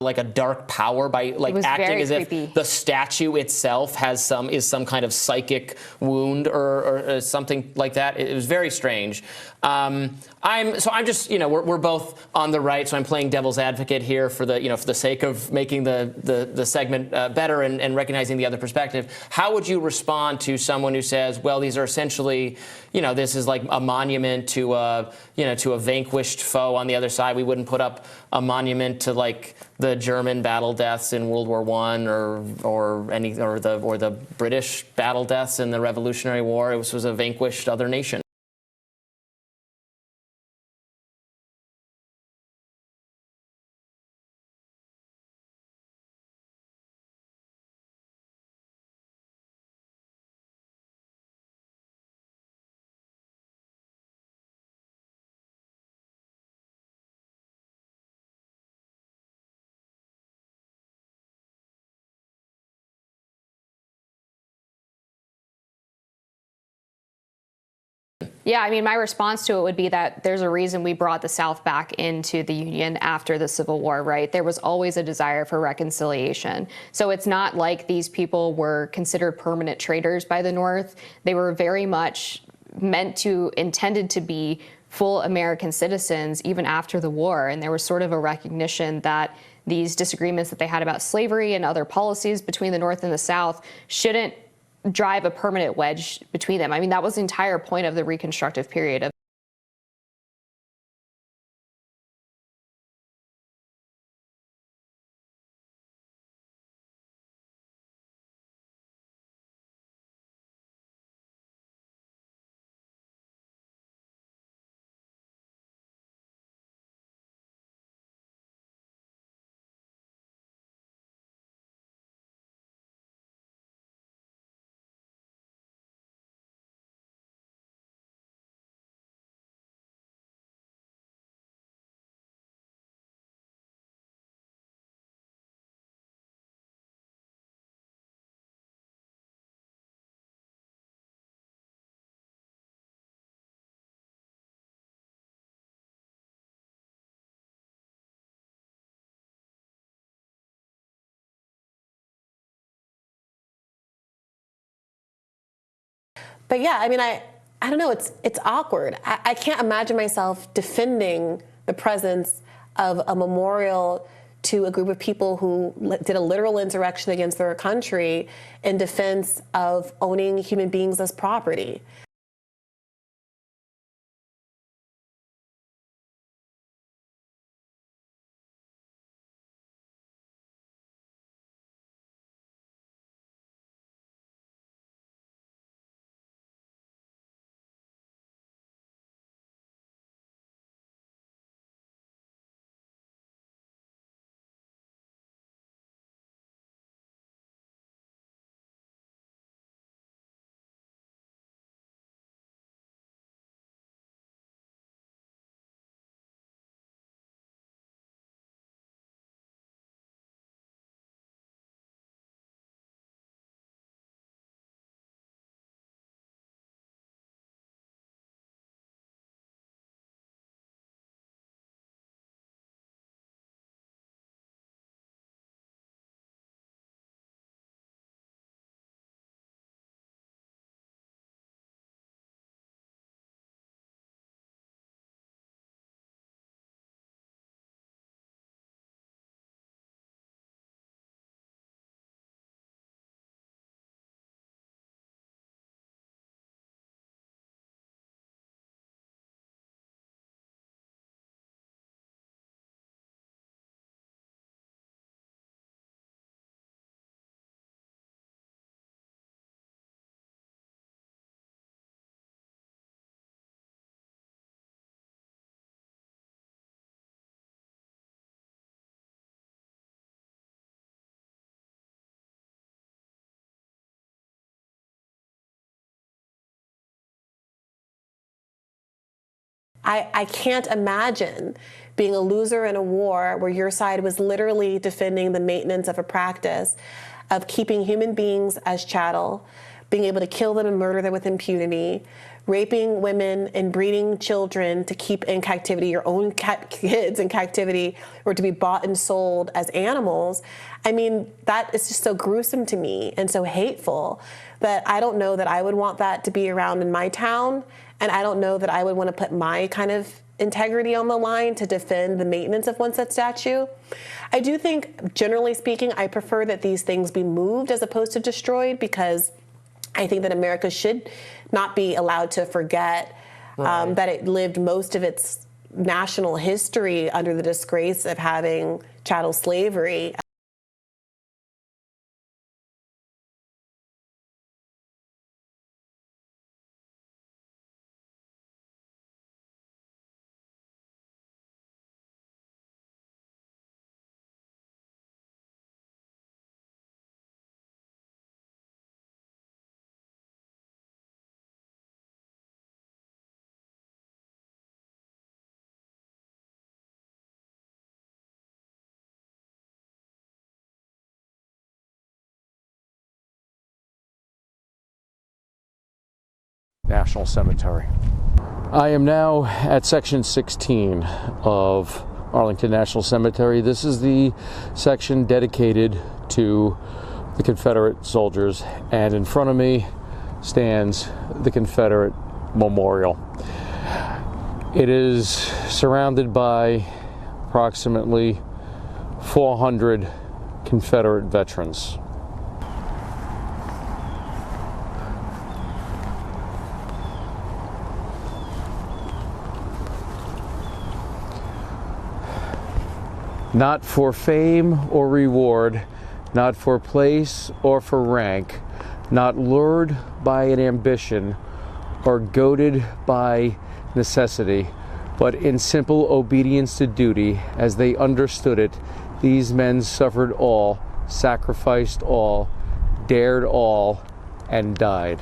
like a dark power by like acting as if the statue itself is some kind of psychic wound or something like that. It was very strange. I'm just, we're both on the right, so I'm playing devil's advocate here for the sake of making the segment better and recognizing the other perspective. How would you respond to someone who says, well, these are essentially, this is like a monument to a vanquished foe on the other side. We wouldn't put up a monument to like the German battle deaths in World War I or the British battle deaths in the Revolutionary War. It was a vanquished other nation. Yeah, I mean, my response to it would be that there's a reason we brought the South back into the Union after the Civil War, right? There was always a desire for reconciliation. So it's not like these people were considered permanent traitors by the North. They were very much intended to be full American citizens even after the war. And there was sort of a recognition that these disagreements that they had about slavery and other policies between the North and the South shouldn't drive a permanent wedge between them. I mean, that was the entire point of the Reconstructive period. But yeah, I mean, I don't know. It's awkward. I can't imagine myself defending the presence of a memorial to a group of people who did a literal insurrection against their country in defense of owning human beings as property. I can't imagine being a loser in a war where your side was literally defending the maintenance of a practice of keeping human beings as chattel, being able to kill them and murder them with impunity, raping women and breeding children to keep in captivity, your own kids in captivity, or to be bought and sold as animals. I mean, that is just so gruesome to me and so hateful that I don't know that I would want that to be around in my town. And I don't know that I would want to put my kind of integrity on the line to defend the maintenance of one such statue. I do think, generally speaking, I prefer that these things be moved as opposed to destroyed, because I think that America should not be allowed to forget that it lived most of its national history under the disgrace of having chattel slavery. National Cemetery. I am now at section 16 of Arlington National Cemetery. This is the section dedicated to the Confederate soldiers, and in front of me stands the Confederate Memorial. It is surrounded by approximately 400 Confederate veterans. Not for fame or reward, not for place or for rank, not lured by an ambition or goaded by necessity, but in simple obedience to duty, as they understood it, these men suffered all, sacrificed all, dared all, and died.